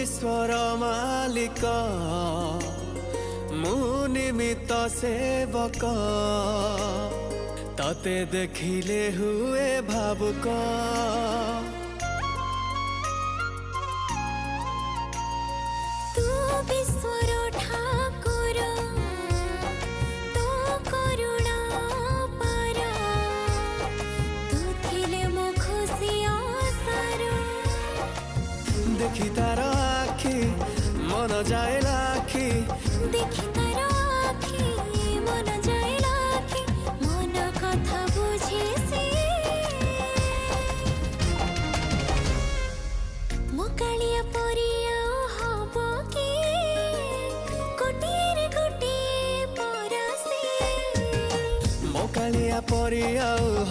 विश्वर मालिक मु निमित्त सेवक तते देखिले हुए भावुक तू विश्वर ठाकुर तो करुणा पार तू थिले मो खुशी आसर देखी तार आखि मन जाए लाखि देखी तार आखि मन जाए लाखि मन कथा बुझे से मो कालिया परिया हब कि गोटिए गोटिए परसे मो कालिया परी आउ